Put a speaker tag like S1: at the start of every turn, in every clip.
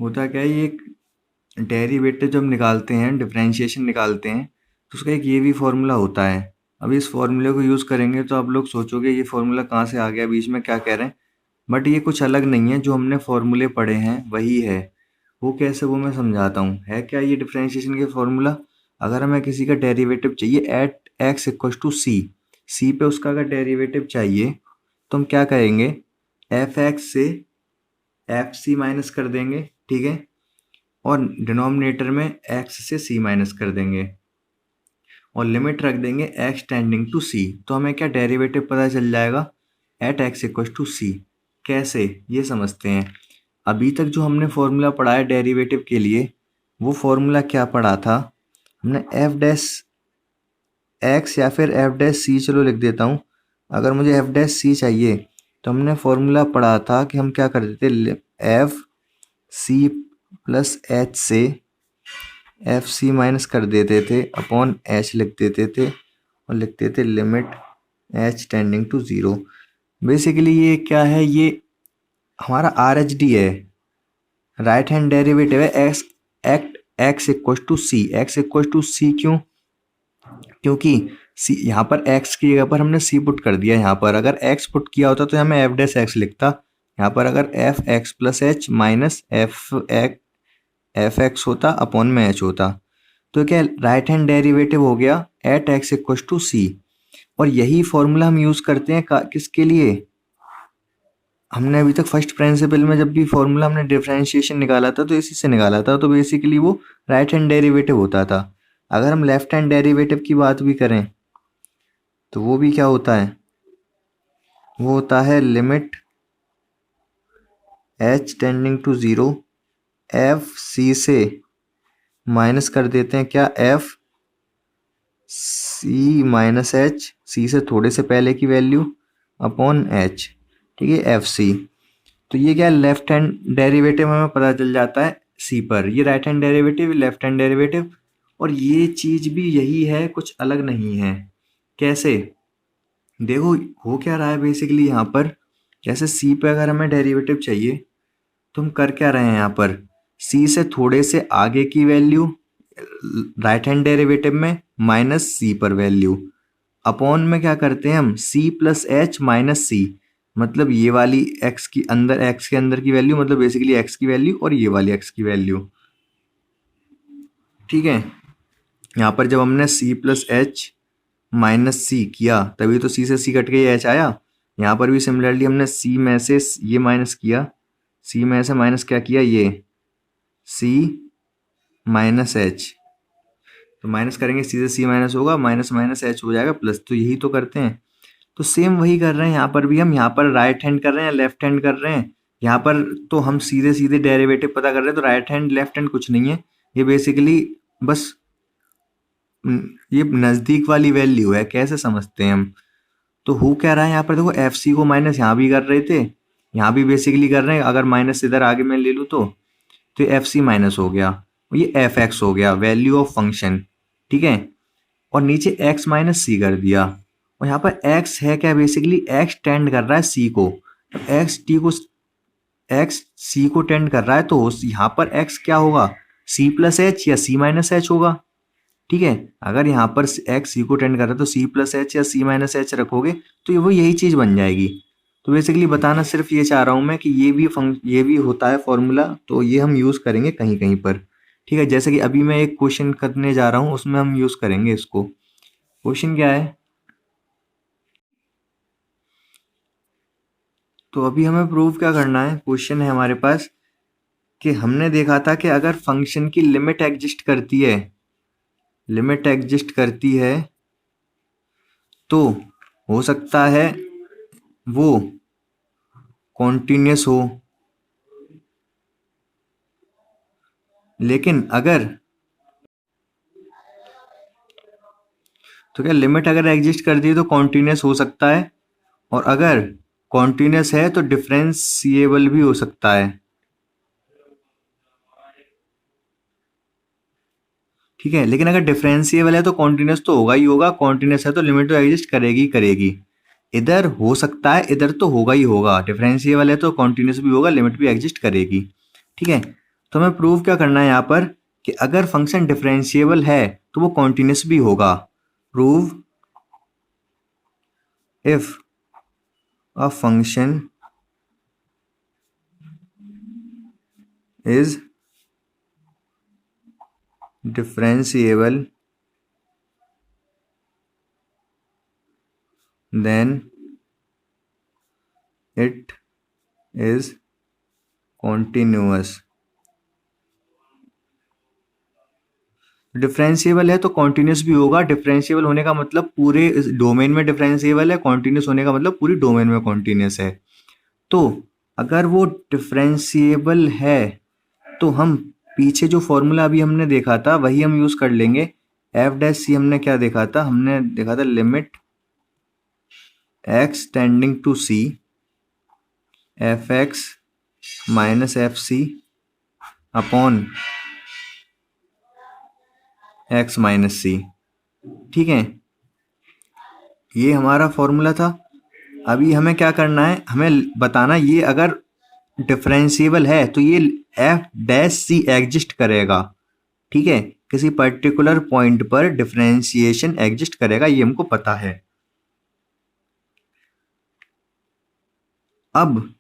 S1: होता क्या है, ये एक डेरिवेटिव जब निकालते हैं, डिफरेंशिएशन निकालते हैं, तो उसका एक ये भी फॉर्मूला होता है। अब इस फॉर्मूले को यूज़ करेंगे तो आप लोग सोचोगे ये फॉर्मूला कहाँ से आ गया, बीच में क्या कह रहे हैं। बट ये कुछ अलग नहीं है, जो हमने फॉर्मूले पढ़े हैं वही है। वो कैसे, वो मैं समझाता हूँ। है क्या ये डिफरेंशिएशन के फॉर्मूला? अगर हमें किसी का डेरिवेटिव चाहिए एट एक्स इक्वल टू सी, सी पे उसका अगर डेरिवेटिव चाहिए तो हम क्या करेंगे, एफ एक्स से एफ सी माइनस कर देंगे, ठीक है, और डिनोमिनेटर में x से c माइनस कर देंगे और लिमिट रख देंगे x टेंडिंग टू c। तो हमें क्या डेरिवेटिव पता चल जाएगा, at x equal to c। कैसे, ये समझते हैं। अभी तक जो हमने फॉर्मूला पढ़ा है डेरिवेटिव के लिए, वो फॉर्मूला क्या पढ़ा था हमने, एफ डैश एक्स या फिर एफ डैश सी, चलो लिख देता हूँ। अगर मुझे एफ डैश सी चाहिए तो हमने फॉर्मूला पढ़ा था कि हम क्या करते थे, एफ सी प्लस एच से एफ सी माइनस कर देते थे अपॉन एच लिख देते थे और लिखते थे limit h tending to zero. Basically ये क्या है, ये हमारा आर एच डी है, राइट हैंड डेरिवेटिव है। X at x equal to c, x equal to c क्यों, क्योंकि सी यहाँ पर एक्स की जगह पर हमने सी पुट कर दिया। यहाँ पर अगर एक्स पुट किया होता तो हमें एफ डैश एक्स लिखता। यहाँ पर अगर F x plus H minus F x होता अपॉन में एच होता। तो क्या राइट हैंड डेरिवेटिव हो गया एट एक्स इक्वल टू सी। और यही फॉर्मूला हम यूज करते हैं किसके लिए, हमने अभी तक फर्स्ट प्रिंसिपल में जब भी फॉर्मूला हमने डिफरेंशिएशन निकाला था तो इसी से निकाला था। तो बेसिकली वो राइट हैंड डेरिवेटिव होता था। अगर हम लेफ्ट हैंड डेरिवेटिव की बात भी करें तो वो भी क्या होता है, वो होता है limit h tending to zero, f c से माइनस कर देते हैं क्या, f c minus h, c से थोड़े से पहले की वैल्यू अपॉन एच, ठीक है, एफ सी। तो ये क्या, लेफ्ट हैंड डेरिवेटिव हमें पता चल जाता है सी पर, ये right hand derivative, left hand derivative. और ये चीज भी यही है, कुछ अलग नहीं है। कैसे, देखो हो क्या रहा है बेसिकली यहाँ पर, जैसे सी पे अगर हमें डेरिवेटिव चाहिए तो हम कर क्या रहे हैं, यहाँ पर सी से थोड़े से आगे की वैल्यू राइट हैंड डेरिवेटिव में माइनस सी पर वैल्यू अपॉन में क्या करते हैं हम, सी प्लस एच माइनस सी, मतलब ये वाली एक्स की अंदर, एक्स के अंदर की वैल्यू, मतलब बेसिकली एक्स की वैल्यू और ये वाली एक्स की वैल्यू, ठीक है। यहाँ पर जब हमने सी प्लस एच माइनस सी किया तभी तो सी से सी कट के एच आया। यहाँ पर भी सिमिलरली हमने सी में से ये माइनस किया, सी में से माइनस क्या किया, ये सी माइनस एच, तो माइनस करेंगे सी से सी माइनस होगा, माइनस माइनस एच हो जाएगा प्लस। तो यही तो करते हैं, तो सेम वही कर रहे हैं यहाँ पर भी। हम यहाँ पर राइट हैंड कर रहे हैं या लेफ्ट हैंड कर रहे हैं, यहाँ पर तो हम सीधे सीधे डेरिवेटिव पता कर रहे हैं। तो राइट हैंड लेफ्ट हैंड कुछ नहीं है, ये बेसिकली बस ये नज़दीक वाली वैल्यू है। कैसे समझते हैं हम, तो हो क्या रहा है यहाँ पर, देखो एफ सी को माइनस यहाँ भी कर रहे थे, यहाँ भी बेसिकली कर रहे हैं। अगर माइनस इधर आगे मैं ले लूँ तो एफ सी माइनस हो गया, ये एफ एक्स हो गया, वैल्यू ऑफ फंक्शन, ठीक है। और नीचे एक्स माइनस सी कर दिया, और यहाँ पर एक्स है क्या, बेसिकली एक्स टेंड कर रहा है सी को, एक्स सी को टेंड कर रहा है, तो यहाँ पर एक्स क्या होगा, सी प्लस एच या सी माइनस एच होगा, ठीक है। अगर यहाँ पर एक्स सी को टेंड कर रहा है तो सी प्लस एच या सी माइनस एच रखोगे तो वो यही चीज़ बन जाएगी। तो बेसिकली बताना सिर्फ ये चाह रहा हूँ मैं कि ये भी होता है फॉर्मूला, तो ये हम यूज़ करेंगे कहीं कहीं पर, ठीक है। जैसे कि अभी मैं एक क्वेश्चन करने जा रहा हूँ, उसमें हम यूज़ करेंगे इसको। क्वेश्चन क्या है, तो अभी हमें प्रूव क्या करना है, क्वेश्चन है हमारे पास कि हमने देखा था कि अगर फंक्शन की लिमिट एग्जिस्ट करती है, लिमिट एग्जिस्ट करती है तो हो सकता है वो कॉन्टिन्यूस हो, लेकिन अगर, तो क्या लिमिट अगर एग्जिस्ट करती है तो कॉन्टिन्यूस हो सकता है, और अगर कॉन्टिन्यूस है तो डिफरेंशिएबल भी हो सकता है, ठीक है। लेकिन अगर डिफरेंशिएबल है तो कॉन्टिन्यूस तो होगा ही होगा, कॉन्टिन्यूस है तो लिमिट तो एग्जिस्ट करेगी ही करेगी। इधर हो सकता है, इधर तो होगा ही होगा, डिफरेंशिएबल है तो कॉन्टिन्यूस भी होगा, लिमिट भी एग्जिस्ट करेगी, ठीक है। तो हमें प्रूव क्या करना है यहाँ पर कि अगर फंक्शन डिफरेंशिएबल है तो वो कॉन्टिन्यूस भी होगा। Prove if a function is differentiable then it is continuous। Differentiable है तो कॉन्टिन्यूस भी होगा। डिफरेंशिएबल होने का मतलब पूरे डोमेन में डिफरेंशिएबल है, कॉन्टिन्यूस होने का मतलब पूरी डोमेन में कॉन्टिन्यूस है। तो अगर वो डिफरेंशिएबल है तो हम पीछे जो फॉर्मूला अभी हमने देखा था वही हम यूज कर लेंगे। एफ डैश सी हमने क्या देखा था, हमने देखा था limit x tending to c f x minus f c upon x minus c. ठीक है, ये हमारा फॉर्मूला था। अभी हमें क्या करना है, हमें बताना ये अगर डिफरेंशिएबल है तो ये एफ डैश सी एग्जिस्ट करेगा। ठीक है, किसी पर्टिकुलर पॉइंट पर डिफरेंशिएशन एग्जिस्ट करेगा, ये हमको पता है। अब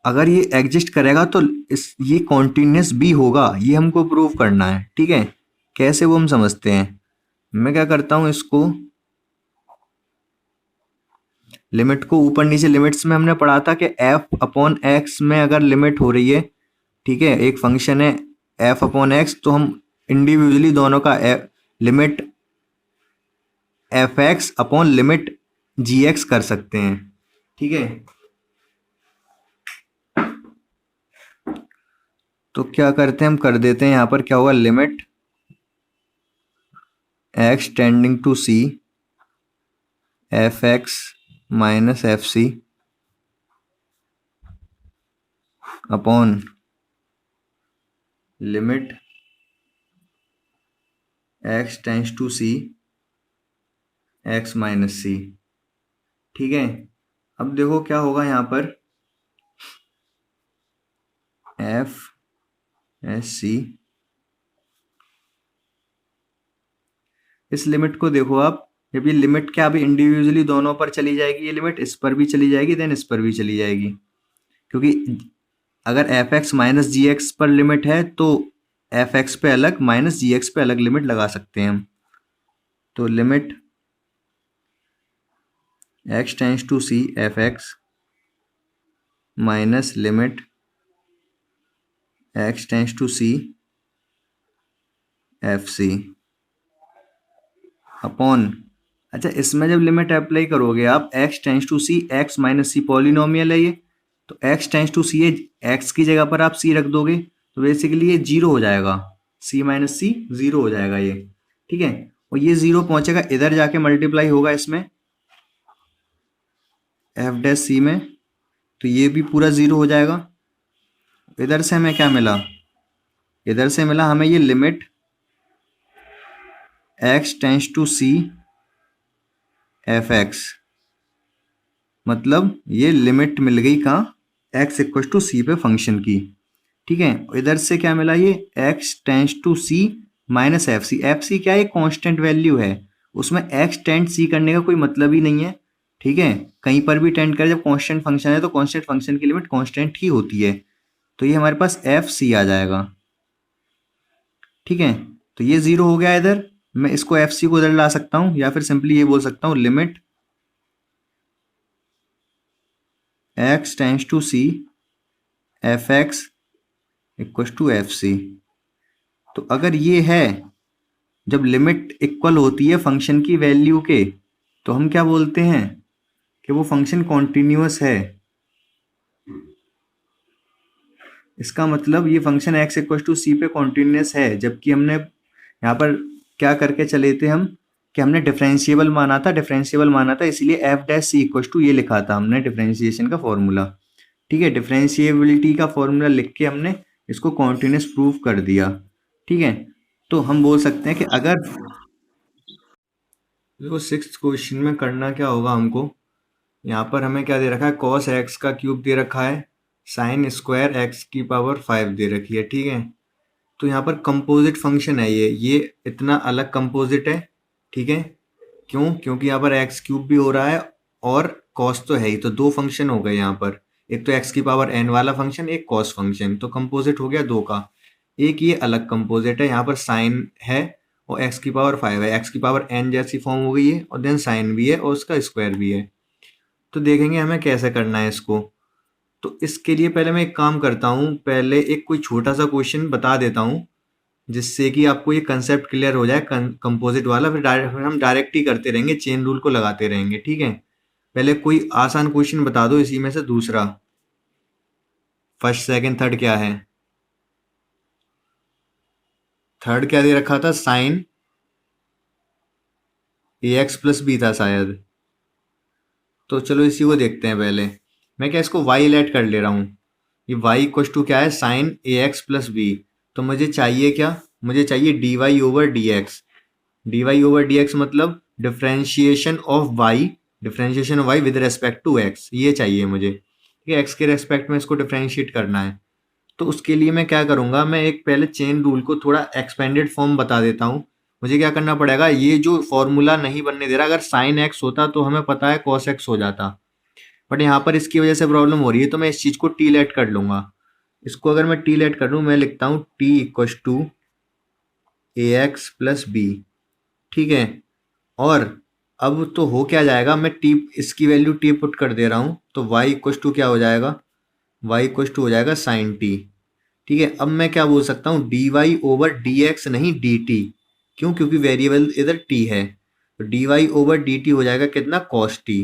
S1: अगर ये एग्जिस्ट करेगा तो ये कॉन्टिन्यूस भी होगा, ये हमको प्रूव करना है। ठीक है, कैसे वो हम समझते हैं। मैं क्या करता हूं, इसको लिमिट को ऊपर नीचे लिमिट्स में हमने पढ़ा था कि एफ अपॉन एक्स में अगर लिमिट हो रही है, ठीक है, एक फंक्शन है एफ अपॉन एक्स, तो हम इंडिविजुअली दोनों का limit f x upon limit g x कर सकते हैं। ठीक है, तो क्या करते हैं, हम कर देते हैं यहां पर क्या होगा, limit x tending to c f x minus f c upon limit x tends to c x minus c. ठीक है, अब देखो क्या होगा यहाँ पर, एफ एस सी, इस लिमिट को देखो आप, जब ये लिमिट क्या अभी इंडिविजुअली दोनों पर चली जाएगी, ये लिमिट इस पर भी चली जाएगी देन इस पर भी चली जाएगी, क्योंकि अगर एफ एक्स माइनस जी एक्स पर लिमिट है तो एफ एक्स पे अलग माइनस जी एक्स पे अलग लिमिट लगा सकते हैं हम। तो limit x tends to c f x minus limit x tends to c f c upon, अच्छा इसमें जब लिमिट अप्लाई करोगे आप, x tends to c x minus c polynomial है ये, तो एक्स टेंड्स टू सी है, एक्स की जगह पर आप सी रख दोगे तो बेसिकली ये जीरो हो जाएगा, सी माइनस सी जीरो हो जाएगा ये। ठीक है, और ये जीरो पहुंचेगा इधर जाके मल्टीप्लाई होगा इसमें एफ डैश सी में, तो ये भी पूरा जीरो हो जाएगा। इधर से हमें क्या मिला, इधर से मिला हमें ये limit x tends to c f x, मतलब ये लिमिट मिल गई कहाँ, एक्स इक्वल टू सी पे फंक्शन की। ठीक है, इधर से क्या मिला, ये x tends to c minus f c. F c क्या है, कांस्टेंट वैल्यू है, उसमें एक्स टेंड सी करने का कोई मतलब ही नहीं है। ठीक है, कहीं पर भी टेंड करे, जब कांस्टेंट फंक्शन है तो कांस्टेंट फंक्शन की लिमिट कांस्टेंट ही होती है, तो ये हमारे पास एफ सी आ जाएगा। ठीक है, तो ये जीरो हो गया इधर, मैं इसको एफ सी को इधर ला सकता हूं, या फिर सिंपली ये बोल सकता हूं limit x tends to c f x equal to f c. तो अगर ये है, जब लिमिट इक्वल होती है फंक्शन की वैल्यू के, तो हम क्या बोलते हैं कि वो फंक्शन कॉन्टिन्यूअस है। इसका मतलब ये फंक्शन एक्स इक्वल टू सी पे कॉन्टिन्यूअस है, जबकि हमने यहाँ पर क्या करके चले थे हम, कि हमने डिफरेंशिएबल माना था, डिफरेंशिएबल माना था इसलिए f dash c equal to ये लिखा था हमने डिफरेंशिएशन का फॉर्मूला। ठीक है, डिफरेंशिएबिलिटी का फॉर्मूला लिख के हमने इसको कॉन्टिन्यूअस प्रूफ कर दिया। ठीक है, तो हम बोल सकते हैं कि अगर देखो सिक्स्थ क्वेश्चन में करना क्या होगा हमको, यहाँ पर हमें क्या दे रखा है, कॉस एक्स का क्यूब दे रखा है, साइन स्क्वायर एक्स की पावर 5 दे रखी है, ठीक है। तो यहाँ पर कंपोजिट फंक्शन है ये इतना अलग कंपोजिट है, ठीक है। क्यों? क्योंकि यहाँ पर एक्स क्यूब भी हो रहा है और कॉस तो है ही, तो दो फंक्शन हो गए यहाँ पर। एक तो एक्स की पावर एन वाला फंक्शन, एक कॉस फंक्शन, तो कंपोजिट हो गया दो का। एक ये अलग कंपोजिट है, यहाँ पर साइन है और एक्स की पावर 5 है, एक्स की पावर एन जैसी फॉर्म हो गई है और देन साइन भी है और उसका स्क्वायर भी है। तो देखेंगे हमें कैसे करना है इसको। तो इसके लिए पहले मैं एक काम करता हूँ, पहले एक कोई छोटा सा क्वेश्चन बता देता हूँ जिससे कि आपको ये कंसेप्ट क्लियर हो जाए कंपोजिट वाला। फिर हम डायरेक्ट ही करते रहेंगे, चेन रूल को लगाते रहेंगे, ठीक है। पहले कोई आसान क्वेश्चन बता दो इसी में से दूसरा। फर्स्ट सेकंड थर्ड क्या है? थर्ड क्या दे रखा था? Sign a x plus B था शायद। तो चलो इसी को देखते हैं पहले। मैं क्या इसको y लेट कर ले रहा हूँ। ये y इक्वल टू क्या है? Sine a x plus b. तो मुझे चाहिए क्या? मुझे चाहिए d y over d x. D y over d x मतलब differentiation of y, differentiation of y with respect to x, ये चाहिए मुझे, ठीक है। एक्स के रेस्पेक्ट में इसको डिफ्रेंशिएट करना है। तो उसके लिए मैं क्या करूँगा, मैं एक पहले चेन रूल को थोड़ा एक्सपेंडेड फॉर्म बता देता हूँ। मुझे क्या करना पड़ेगा, ये जो फॉर्मूला नहीं बनने दे रहा, अगर साइन एक्स होता तो हमें पता है कॉस एक्स हो जाता, बट यहाँ पर इसकी वजह से प्रॉब्लम हो रही है, तो मैं इस चीज़ को टी लेट कर लूँगा। इसको अगर मैं टी लेट कर लूँ, मैं लिखता हूँ t equal to a x plus b, ठीक है। और अब तो हो क्या जाएगा, मैं टी इसकी वैल्यू टी पुट कर दे रहा हूँ, तो y इक्व टू क्या हो जाएगा? y इक्व टू हो जाएगा साइन टी, ठीक है। अब मैं क्या बोल सकता हूँ, d y over d x नहीं डी टी। क्यों? क्योंकि वेरिएबल इधर टी है, तो d y over d t हो जाएगा कितना? कॉस टी,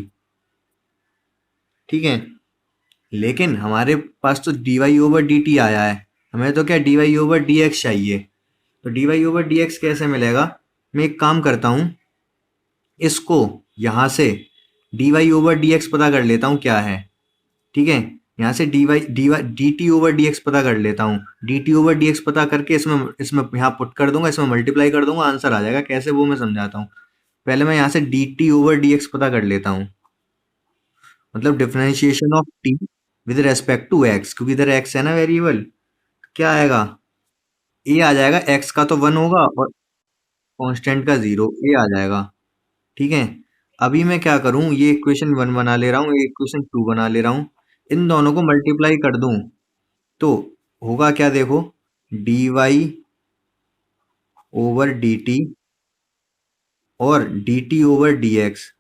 S1: ठीक है। लेकिन हमारे पास तो d y over d t आया है, हमें तो क्या d y over d x चाहिए। तो d y over d x कैसे मिलेगा? मैं एक काम करता हूँ, इसको यहाँ से d y over d x पता कर लेता हूँ क्या है, ठीक है। यहाँ से d y d t over d x पता कर लेता हूँ। D t over d x पता करके इसमें इसमें यहाँ पुट कर दूंगा, इसमें मल्टीप्लाई कर दूंगा, आंसर आ जाएगा। कैसे वो मैं समझाता हूँ। पहले मैं यहाँ से d t over d x पता कर लेता हूँ, मतलब differentiation of t with respect to x, क्योंकि इधर एक्स है ना वेरिएबल। क्या आएगा? ए आ जाएगा, एक्स का तो 1 होगा और कांस्टेंट का 0, ए आ जाएगा, ठीक है। अभी मैं क्या करूं, ये इक्वेशन 1 बना ले रहा हूँ, ये इक्वेशन 2 बना ले रहा हूँ, इन दोनों को मल्टीप्लाई कर दूं तो होगा क्या? देखो, d y over d t और d t over d x,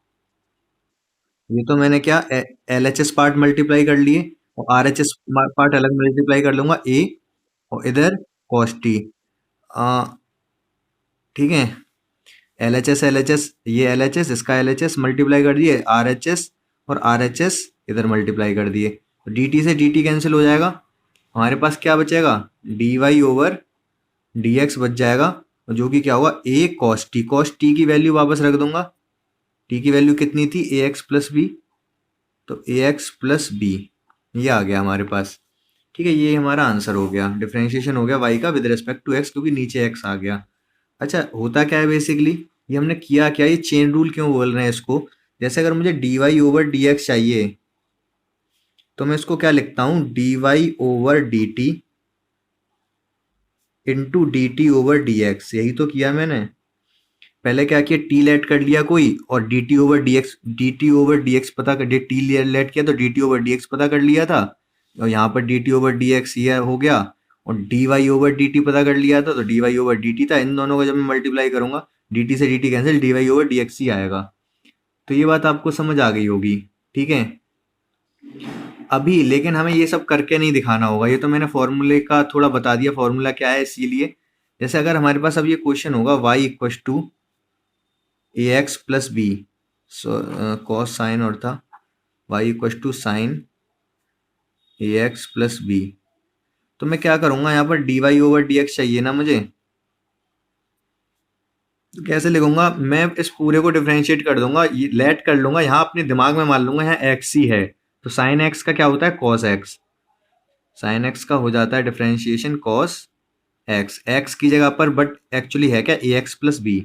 S1: ये तो मैंने क्या L H S part multiply कर लिए और आर एच एस पार्ट अलग मल्टीप्लाई कर लूंगा, ए और इधर कॉस टी, ठीक है। एल एच एस, ये एल एच एस, इसका एल एच एस मल्टीप्लाई कर दिए, आर एच एस और आर एच एस इधर मल्टीप्लाई कर दिए, तो डी टी से डी टी कैंसिल हो जाएगा। हमारे पास क्या बचेगा? D y over d x बच जाएगा, और जो कि क्या होगा? A cos t. Cos t की वैल्यू वापस रख दूंगा, टी की वैल्यू कितनी थी? ए एक्स प्लस बी, तो ए एक्स प्लस बी ये आ गया हमारे पास, ठीक है। ये हमारा आंसर हो गया, डिफरेंशिएशन हो गया वाई का विद रिस्पेक्ट टू एक्स, क्योंकि नीचे एक्स आ गया। अच्छा, होता क्या है बेसिकली, ये हमने किया क्या, ये चेन रूल क्यों बोल रहे हैं इसको? जैसे अगर मुझे d y over d x चाहिए, तो मैं इसको क्या लिखता हूँ, d y over d t into d t over d x. यही तो किया मैंने। पहले क्या किया, टी लेट कर लिया कोई और d t over d x, d t over d x पता कर, टी लेट किया तो d t over d x पता कर लिया था, और यहाँ पर d t over d x ये हो गया, और d y over d t पता कर लिया था, तो d y over d t था। इन दोनों को जब मैं मल्टीप्लाई करूंगा, डी टी से d t cancel, D y over d x ही आएगा। तो ये बात आपको समझ आ गई होगी, ठीक है। अभी लेकिन हमें ये सब करके नहीं दिखाना होगा, ये तो मैंने फॉर्मूले का थोड़ा बता दिया, फॉर्मूला क्या है, इसीलिए। जैसे अगर हमारे पास अब ये क्वेश्चन होगा y equal to a x plus b, cos sine और था, y equal to sine a x plus b, तो मैं क्या करूंगा, यहाँ पर d y over d x चाहिए ना मुझे, तो कैसे लिखूंगा मैं? इस पूरे को डिफरेंशिएट कर दूंगा, ये लेट कर लूंगा, यहाँ अपने दिमाग में मान लूंगा यहाँ एक्स ही है, तो साइन एक्स का क्या होता है? Cos x. साइन एक्स का हो जाता है डिफरेंशिएशन कॉस एक्स, एक्स की जगह पर, बट एक्चुअली है क्या? ए एक्स प्लस बी।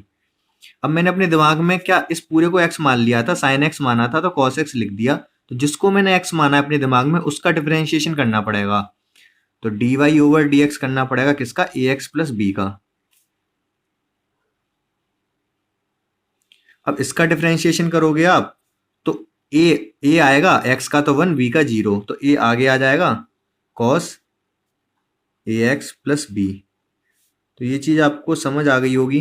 S1: अब मैंने अपने दिमाग में क्या इस पूरे को एक्स मान लिया था, साइन एक्स माना था, तो कॉस एक्स लिख दिया, तो जिसको मैंने x माना है अपने दिमाग में उसका डिफरेंशिएशन करना पड़ेगा। तो dy ओवर dx करना पड़ेगा किसका, ax प्लस b का। अब इसका डिफरेंशिएशन करोगे आप तो a आएगा, x का तो 1, b का 0, तो a आगे आ जाएगा cos ax प्लस b। तो ये चीज आपको समझ आ गई होगी।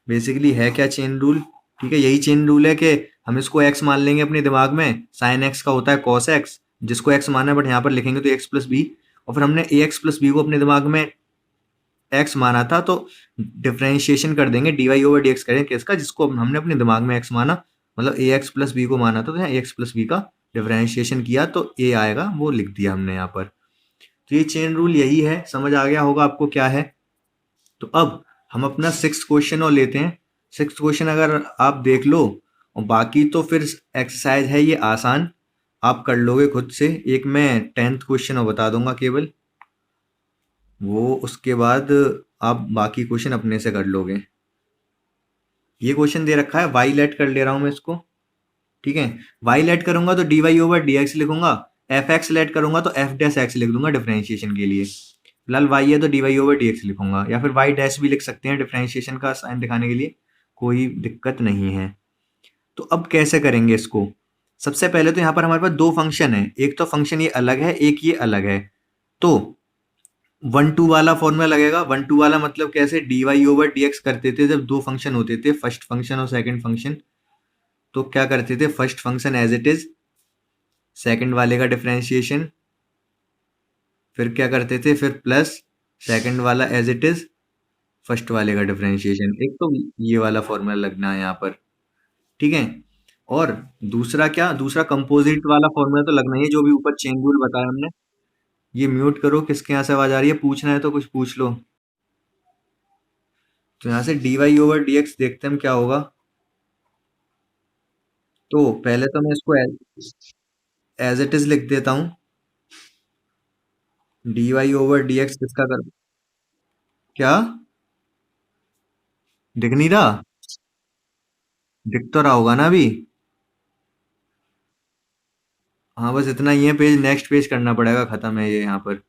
S1: बेसिकली है क्या, चेन रूल। ठीक है, यही चेन रूल है कि हम इसको x मान लेंगे अपने दिमाग में, साइन x का होता है cos x, जिसको x माना है बट यहाँ पर लिखेंगे तो x प्लस बी, और फिर हमने ax प्लस बी को अपने दिमाग में x माना था तो डिफरेंशिएशन कर देंगे, dy ओवर dx करेंगे किसका, जिसको हमने अपने दिमाग में x माना, मतलब ax प्लस बी को माना था, तो यहाँ ax प्लस बी का डिफरेंशिएशन किया तो a आएगा, वो लिख दिया हमने यहाँ पर। तो ये चेन रूल यही है, समझ आ गया होगा आपको क्या है। तो अब हम अपना 6th क्वेश्चन और लेते हैं। 6th क्वेश्चन अगर आप देख लो, और बाकी तो फिर एक्सरसाइज है ये आसान, आप कर लोगे खुद से। एक मैं 10th क्वेश्चन और बता दूंगा केवल, वो उसके बाद आप बाकी क्वेश्चन अपने से कर लोगे। ये क्वेश्चन दे रखा है, वाई लेट कर ले रहा हूं मैं इसको। ठीक है, वाई लेट करूंगा तो d y over d x लिखूंगा, एफ एक्स लेट करूंगा तो एफ डैश एक्स लिख दूंगा डिफरेंशिएशन के लिए। फिलहाल वाई है तो d y over d x लिखूंगा, या फिर वाई डैश भी लिख सकते हैं डिफरेंशिएशन का साइन दिखाने के लिए, कोई दिक्कत नहीं है। तो अब कैसे करेंगे इसको, सबसे पहले तो यहाँ पर हमारे पास दो फंक्शन है, एक तो फंक्शन ये अलग है, एक ये अलग है। तो 1-2 वाला फॉर्मूला लगेगा। 1-2 वाला मतलब कैसे, d y over d x करते थे जब दो फंक्शन होते थे, फर्स्ट फंक्शन और सेकंड फंक्शन। तो क्या करते थे, first function as it is, second वाले का डिफरेंशिएशन, फिर क्या करते थे, फिर प्लस सेकंड वाला एज इट इज, फर्स्ट वाले का डिफरेंशिएशन। एक तो ये वाला फॉर्मूला लगना है यहाँ पर। ठीक है, और दूसरा क्या, दूसरा कंपोजिट वाला फॉर्मूला तो लगना ही है, जो भी ऊपर चेन रूल बताया हमने। ये म्यूट करो, किसके यहाँ से आवाज आ रही है, पूछना है तो कुछ पूछ लो। तो यहाँ से d y over d x देखते हैं हम क्या होगा। तो पहले तो मैं इसको एज इट इज लिख देता हूँ, d y over d x किसका कर, क्या दिख नहीं रहा, दिख तो रहा होगा ना अभी। हाँ बस इतना ही है, पेज नेक्स्ट पेज करना पड़ेगा, खत्म है ये यहाँ पर।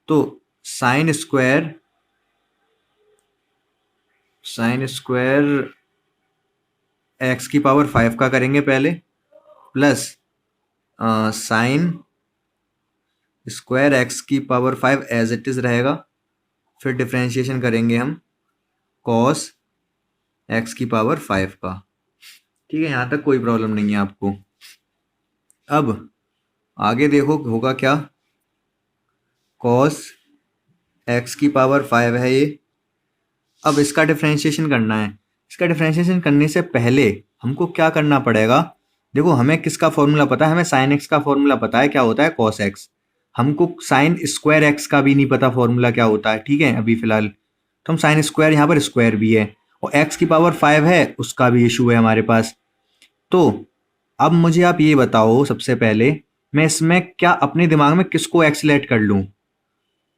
S1: तो sine square, sine square x की पावर 5 का करेंगे पहले, प्लस साइन स्क्वायर एक्स की पावर 5 एज इट इज रहेगा, फिर डिफरेंशिएशन करेंगे हम कॉस एक्स की पावर 5 का। ठीक है, यहाँ तक कोई प्रॉब्लम नहीं है आपको। अब आगे देखो होगा क्या, कॉस एक्स की पावर 5 है ये। अब इसका डिफरेंशिएशन करना है। इसका डिफरेंशिएशन करने से पहले हमको क्या करना पड़ेगा, देखो हमें किसका फॉर्मूला पता है, हमें साइन एक्स का फॉर्मूला पता है क्या होता है, कॉस एक्स। हमको साइन स्क्वायर एक्स का भी नहीं पता फॉर्मूला क्या होता है। ठीक है, अभी फिलहाल तो हम साइन स्क्वायर, यहाँ पर स्क्वायर भी है, और एक्स की पावर 5 है उसका भी इशू है हमारे पास। तो अब मुझे आप ये बताओ, सबसे पहले मैं इसमें क्या अपने दिमाग में किसको एक्स लेट कर लूँ।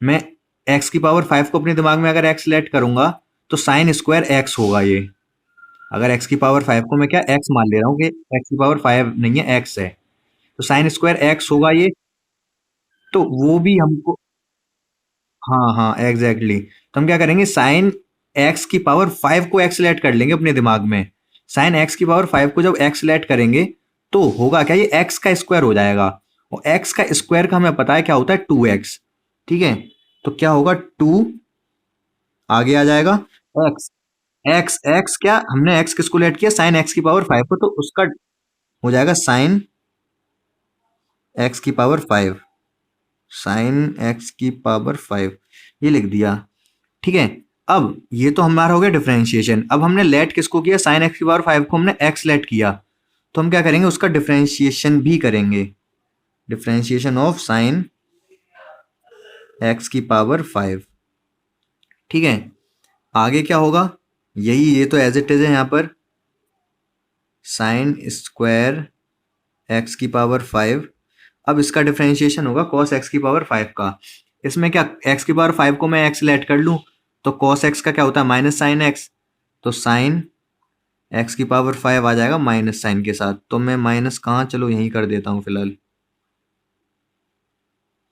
S1: मैं एक्स की पावर 5 को अपने दिमाग में अगर एक्स लेट करूंगा तो साइन स्क्वायर एक्स होगा ये। अगर एक्स की पावर 5 को मैं क्या एक्स मान ले रहा हूँ कि एक्स की पावर 5 नहीं है, एक्स है, तो साइन स्क्वायर एक्स होगा ये। तो वो भी हमको, हाँ हाँ एग्जैक्टली, तो हम क्या करेंगे, साइन एक्स की पावर 5 को एक्स लेट कर लेंगे अपने दिमाग में। साइन एक्स की पावर 5 को जब एक्स लेट करेंगे तो होगा क्या, ये एक्स का स्क्वायर हो जाएगा, और एक्स का स्क्वायर का हमें पता है क्या होता है, 2x। ठीक है, तो क्या होगा, 2 आगे आ जाएगा एक्स, एक्स एक्स क्या, हमने एक्स किसको लेट किया, साइन एक्स की पावर 5 को, तो उसका हो जाएगा साइन एक्स की पावर 5, साइन एक्स की पावर 5, ये लिख दिया। ठीक है, अब ये तो हमारा हो गया डिफरेंशिएशन। अब हमने लेट किसको किया, साइन एक्स की पावर 5 को हमने एक्स लेट किया, तो हम क्या करेंगे, उसका डिफरेंशिएशन भी करेंगे, डिफरेंशिएशन ऑफ साइन एक्स की पावर 5। ठीक है, आगे क्या होगा, यही, ये तो एज इट इज है यहाँ पर, साइन स्क्वायर एक्स की पावर 5। अब इसका डिफरेंशिएशन होगा कॉस एक्स की पावर 5 का। इसमें क्या, एक्स की पावर 5 को मैं एक्स लेट कर लूँ तो कॉस एक्स का क्या होता है, माइनस साइन एक्स, तो साइन एक्स की पावर 5 आ जाएगा माइनस साइन के साथ। तो मैं माइनस कहाँ, चलो यहीं कर देता हूँ फिलहाल।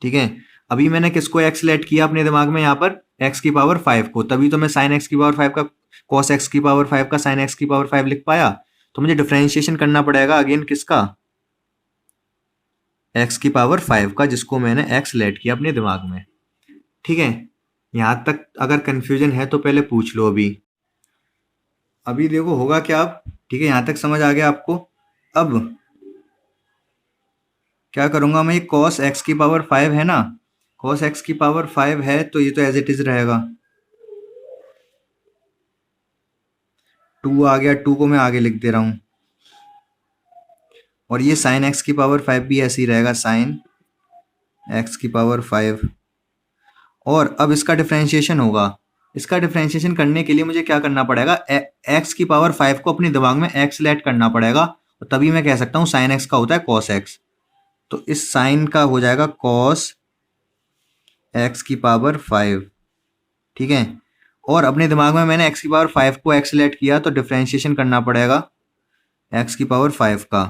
S1: ठीक है, अभी मैंने किसको एक्स लेट किया अपने दिमाग में यहाँ पर, एक्स की पावर 5 को, तभी तो मैं साइन एक्स की पावर 5 का कॉस एक्स की पावर 5 का साइन एक्स की पावर 5 लिख पाया। तो मुझे डिफरेंशिएशन करना पड़ेगा अगेन किसका, एक्स की पावर 5 का, जिसको मैंने एक्स लेट किया अपने दिमाग में। ठीक है, यहां तक अगर कंफ्यूजन है तो पहले पूछ लो। अभी देखो होगा क्या अब। ठीक है, यहां तक समझ आ गया आपको। अब क्या करूंगा मैं, ये cos x की पावर 5 है ना, cos x की पावर 5 है तो ये तो एज इट इज रहेगा। 2 आ गया, 2 को मैं आगे लिख दे रहा हूं। और ये साइन x की पावर 5 भी ऐसे ही रहेगा, साइन x की पावर 5। और अब इसका डिफरेंशिएशन होगा। इसका डिफरेंशिएशन करने के लिए मुझे क्या करना पड़ेगा, x की पावर 5 को अपने दिमाग में x लेट करना पड़ेगा, और तभी मैं कह सकता हूँ साइन x का होता है cos x। तो इस साइन का हो जाएगा cos x की पावर 5। ठीक है, और अपने दिमाग में मैंने x की पावर 5 को x लेट किया, तो डिफरेंशिएशन करना पड़ेगा x की पावर 5 का,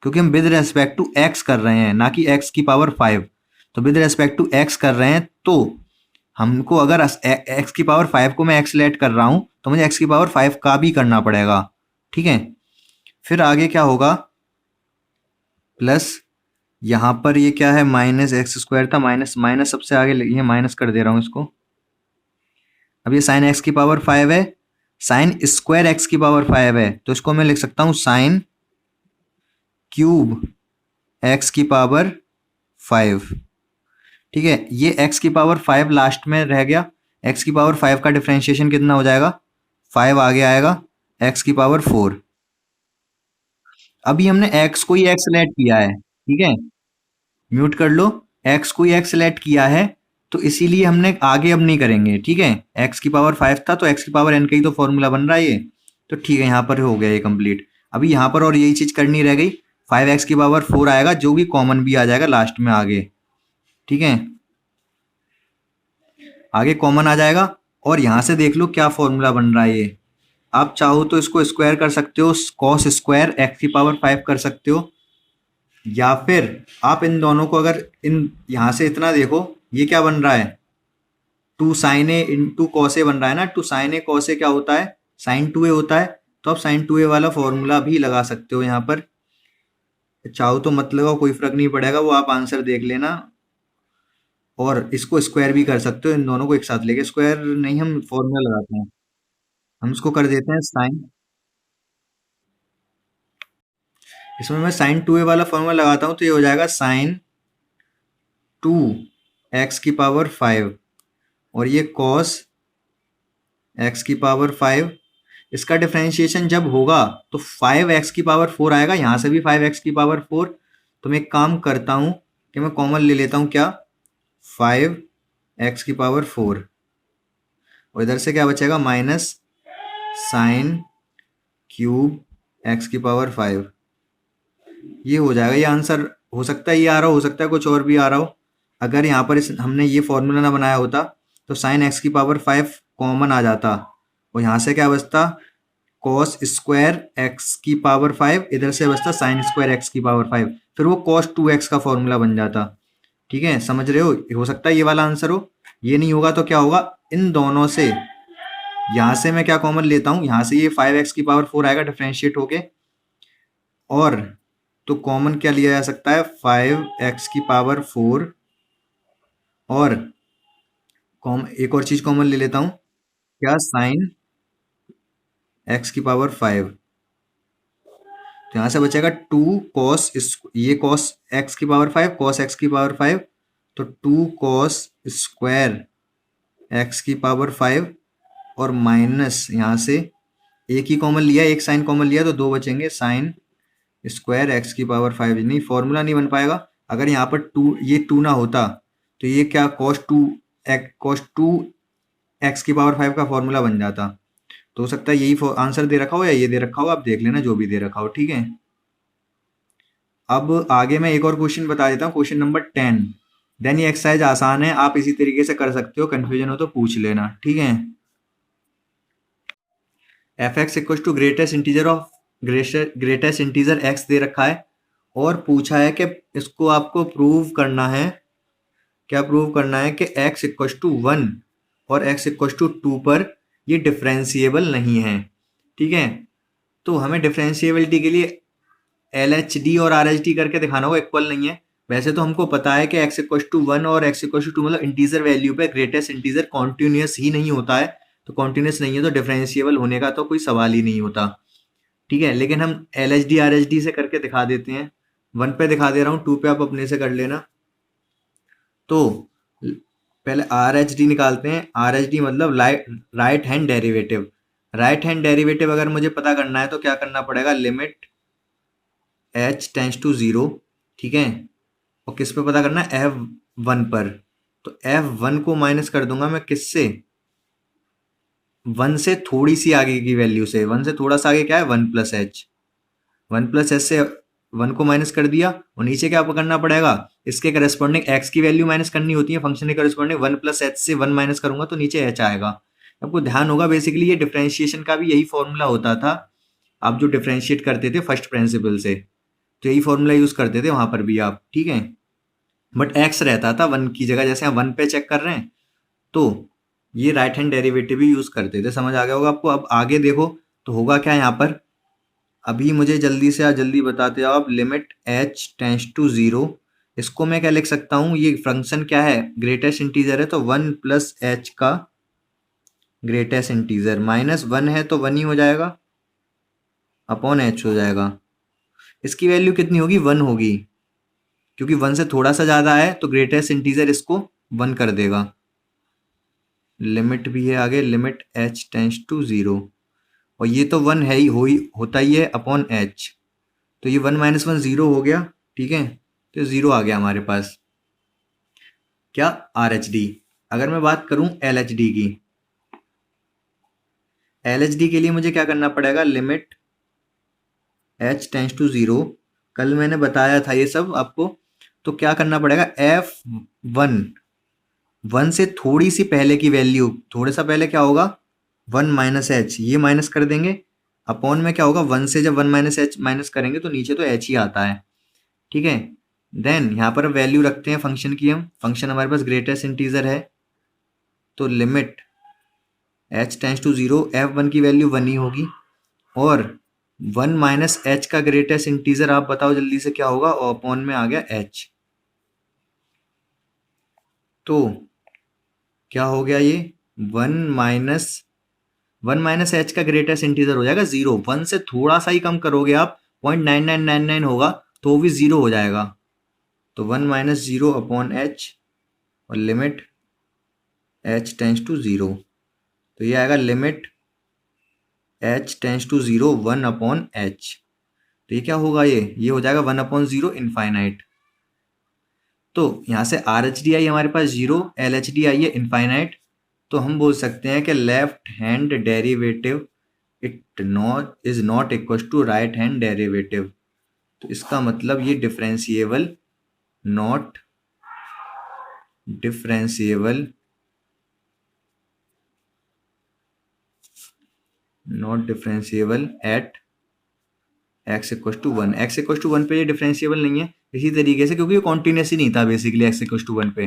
S1: क्योंकि हम विद रेस्पेक्ट टू x कर रहे हैं ना कि x की पावर 5। तो विद रेस्पेक्ट टू x कर रहे हैं, तो हमको अगर x की पावर 5 को मैं x लेट कर रहा हूं तो मुझे x की पावर 5 का भी करना पड़ेगा। ठीक है, फिर आगे क्या होगा, प्लस यहां पर ये क्या है, माइनस एक्स स्क्वायर था, माइनस माइनस सबसे आगे ये माइनस कर दे रहा हूं इसको। अब ये साइन एक्स की पावर 5 है, साइन स्क्वायर एक्स की पावर 5 है, तो इसको मैं लिख सकता हूं साइन क्यूब एक्स की पावर 5। ठीक है, ये x की पावर 5 लास्ट में रह गया। x की पावर 5 का डिफरेंशिएशन कितना हो जाएगा, 5 आगे आएगा, x की पावर 4। अभी हमने x को ही x लेट किया है। ठीक है, म्यूट कर लो। x को ही x लेट किया है, तो इसीलिए हमने आगे अब नहीं करेंगे। ठीक है, x की पावर 5 था तो x की पावर n का ही तो फॉर्मूला बन रहा है ये। तो ठीक है, यहाँ पर हो गया ये कंप्लीट। अभी यहाँ पर और यही चीज करनी रह गई, 5x की पावर 4 आएगा, जो कि कॉमन भी आ जाएगा लास्ट में आगे। ठीक है, आगे कॉमन आ जाएगा, और यहां से देख लो क्या फॉर्मूला बन रहा है ये। आप चाहो तो इसको स्क्वायर कर सकते हो, कॉस स्क्वायर एक्स की पावर 5 कर सकते हो, या फिर आप इन दोनों को अगर इन यहां से इतना देखो, ये क्या बन रहा है, 2 sign A into cos A बन रहा है ना। 2 साइन ए कॉस ए क्या होता है, साइन 2a होता है। तो आप साइन 2a वाला फॉर्मूला भी लगा सकते हो यहाँ पर, चाहो तो मत लगाओ, कोई फर्क नहीं पड़ेगा, वो आप आंसर देख लेना। और इसको स्क्वायर भी कर सकते हो, इन दोनों को एक साथ लेके, स्क्वायर नहीं हम फॉर्मूला लगाते हैं, हम इसको कर देते हैं साइन। इसमें मैं साइन 2a वाला फॉर्मूला लगाता हूं, तो ये हो जाएगा साइन 2x की पावर 5, और ये कॉस x की पावर 5। इसका डिफरेंशिएशन जब होगा तो 5x की पावर 4 आएगा, यहां से भी 5x की पावर 4। तो मैं एक काम करता हूं कि मैं कॉमन ले लेता हूं, क्या, 5x की पावर 4, और इधर से क्या बचेगा, माइनस साइन क्यूब x की पावर 5। ये हो जाएगा, ये आंसर हो सकता है ये आ रहा हो सकता है कुछ और भी आ रहा हो। अगर यहाँ पर हमने ये फॉर्मूला ना बनाया होता तो साइन एक्स की पावर 5 कॉमन आ जाता, और यहाँ से क्या बचता, कॉस स्क्वायर एक्स की पावर 5, इधर से बचता साइन स्क्वायर एक्स की पावर 5, फिर वो कॉस 2x का फॉर्मूला बन जाता। ठीक है, समझ रहे हो सकता है ये वाला आंसर हो। ये नहीं होगा तो क्या होगा, इन दोनों से यहाँ से मैं क्या कॉमन लेता हूँ, यहाँ से ये 5x की पावर 4 आएगा डिफ्रेंशिएट होके, और तो कॉमन क्या लिया जा सकता है, 5x की पावर 4, और एक और चीज कॉमन ले लेता हूं, क्या, साइन x की पावर 5। तो यहां से बचेगा 2 कॉस, ये कॉस x की पावर 5, कॉस x की पावर 5, तो 2 कॉस स्क्वायर x की पावर 5, और माइनस यहां से एक ही कॉमन लिया, एक साइन कॉमन लिया, तो 2 बचेंगे, साइन स्क्वायर एक्स की पावर 5। नहीं, फॉर्मूला नहीं बन पाएगा अगर यहाँ पर 2, ये 2 ना होता, तो ये क्या, कॉस टू एक्स की पावर 5 का फॉर्मूला बन जाता। तो हो सकता है यही आंसर दे रखा हो या ये दे रखा हो, आप देख लेना जो भी दे रखा हो। ठीक है, अब आगे मैं एक और क्वेश्चन बता देता हूँ, क्वेश्चन नंबर 10। देन ये एक्सरसाइज आसान है, आप इसी तरीके से कर सकते हो, कंफ्यूजन हो तो पूछ लेना। ठीक है, f x equal to greatest integer x दे रखा है और पूछा है कि इसको आपको प्रूव करना है, क्या प्रूव करना है कि x इक्वल टू 1 और x इक्वल टू 2 पर ये डिफरेंशिएबल नहीं है। ठीक है, तो हमें डिफरेंशिएबिलिटी के लिए LHD और RHD करके दिखाना होगा इक्वल नहीं है। वैसे तो हमको पता है कि x इक्वल टू 1 और x इक्वल टू 2 मतलब इंटीजर वैल्यू पे ग्रेटेस्ट इंटीजर कॉन्टिन्यूस ही नहीं होता है, तो कॉन्टिन्यूस नहीं है तो डिफरेंशिएबल होने का तो कोई सवाल ही नहीं होता। ठीक है, लेकिन हम LHD RHD से करके दिखा देते हैं। 1 पे दिखा दे रहा हूँ, 2 पे आप अपने से कर लेना। तो पहले RHD निकालते हैं। RHD मतलब right hand derivative. Right hand derivative अगर मुझे पता करना है तो क्या करना पड़ेगा, लिमिट h टेंस टू 0। ठीक है, और किस पे पता करना है, F1 पर। तो F1 को माइनस कर दूंगा मैं किससे, 1 से थोड़ी सी आगे की वैल्यू से। 1 से थोड़ा सा आगे क्या है, 1 प्लस एच। 1 प्लस एच से 1 को माइनस कर दिया और नीचे क्या करना पड़ेगा, इसके करस्पॉन्डिंग x की वैल्यू माइनस करनी होती है। फंक्शन के करस्पॉन्डिंग 1 प्लस एच से 1 माइनस करूंगा तो नीचे h आएगा। आपको ध्यान होगा बेसिकली ये डिफरेंशिएशन का भी यही फॉर्मूला होता था। आप जो डिफरेंशिएट करते थे फर्स्ट प्रिंसिपल से, तो यही फॉर्मूला यूज करते थे वहां पर भी आप। ठीक है, बट x रहता था 1 की जगह, जैसे हम 1 पे चेक कर रहे हैं तो ये राइट हैंड डेरिवेटिव भी यूज करते थे। समझ आ गया होगा आपको। अब आगे देखो तो होगा क्या यहाँ पर, अभी मुझे जल्दी से जल्दी बताते जाओ आप। लिमिट h टेंस टू 0, इसको मैं क्या लिख सकता हूँ, ये फंक्शन क्या है, ग्रेटेस्ट इंटीजर है तो 1 प्लस एच का ग्रेटेस्ट इंटीजर, माइनस 1 है तो 1 ही हो जाएगा, अपॉन h हो जाएगा। इसकी वैल्यू कितनी होगी, 1 होगी, क्योंकि 1 से थोड़ा सा ज्यादा है तो ग्रेटेस्ट इंटीजर इसको 1 कर देगा। लिमिट भी है आगे, लिमिट h टेंस टू 0, और ये तो 1 है ही, होता ही है, अपॉन h। तो ये 1 माइनस 1 0 हो गया। ठीक है, तो 0 आ गया हमारे पास क्या, RHD। अगर मैं बात करूं LHD की, LHD के लिए मुझे क्या करना पड़ेगा, लिमिट h टेंस टू 0। कल मैंने बताया था ये सब आपको। तो क्या करना पड़ेगा, F1 1 से थोड़ी सी पहले की वैल्यू, थोड़ा सा पहले क्या होगा, 1 माइनस एच, ये माइनस कर देंगे। अपॉन में क्या होगा, 1 से जब 1 माइनस एच माइनस करेंगे तो नीचे तो h ही आता है। ठीक है, देन यहाँ पर वैल्यू रखते हैं फंक्शन की हम। फंक्शन हमारे पास ग्रेटेस्ट इंटीजर है तो limit h tends to 0, F1 की वैल्यू 1 ही होगी, और 1 माइनस एच का ग्रेटेस्ट इंटीजर आप बताओ जल्दी से क्या होगा, और अपॉन में आ गया h। तो क्या हो गया ये, 1 माइनस एच का ग्रेटेस्ट इंटीजर हो जाएगा 0। 1 से थोड़ा सा ही कम करोगे आप, 0.9999 होगा तो भी 0 हो जाएगा। तो 1 माइनस 0 अपॉन एच, और लिमिट h टेंस टू 0। तो ये आएगा limit h tends to 0 1 upon h। तो ये क्या होगा, ये हो जाएगा 1 अपॉन 0 इनफाइनाइट। तो यहाँ से RHD आई हमारे पास 0, LHD आई है इनफाइनाइट। तो हम बोल सकते हैं कि left hand derivative is not equal to right hand derivative. तो इसका मतलब ये differentiable not differentiable at x equal to 1। x equal to 1 पे ये डिफरेंशिएबल नहीं है इसी तरीके से, क्योंकि ये कॉन्टिन्यूस ही नहीं था बेसिकली x इक्वल टू 1 पे।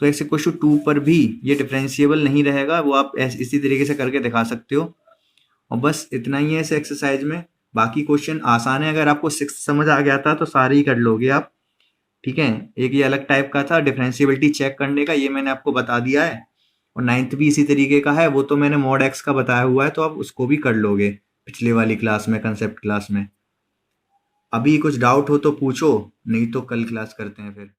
S1: तो x इक्वल टू 2 पर भी ये डिफरेंशिएबल नहीं रहेगा, वो आप इसी तरीके से करके दिखा सकते हो। और बस इतना ही है इस एक्सरसाइज में। बाकी क्वेश्चन आसान है, अगर आपको 6 समझ आ गया था तो सारे ही कर लोगे आप। ठीक है, एक ये अलग टाइप का था डिफरेंशिएबिलिटी चेक करने का, ये मैंने आपको बता दिया है। और 9th भी इसी तरीके का है, वो तो मैंने मॉड एक्स का बताया हुआ है, तो आप उसको भी कर लोगे पिछले वाली क्लास में, कंसेप्ट क्लास में। अभी कुछ डाउट हो तो पूछो, नहीं तो कल क्लास करते हैं फिर।